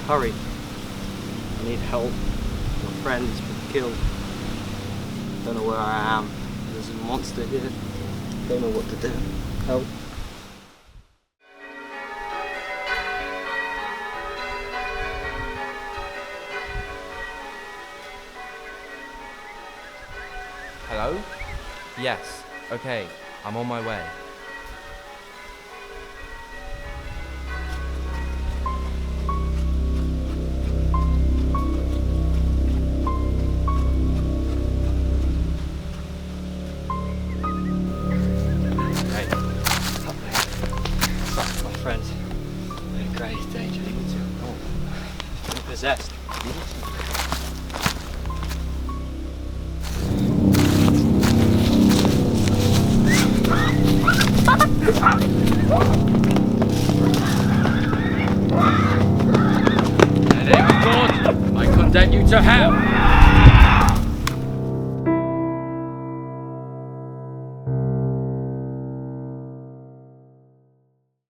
Hurry. I need help. My friend's been killed. Don't know where I am. There's a monster here. Don't know what to do. Help. Hello? Yes. Okay. I'm on my way. Hey. Up there. Fuck, my friends. They're in grave danger. He's been possessed. In the name of God, I condemn you to hell!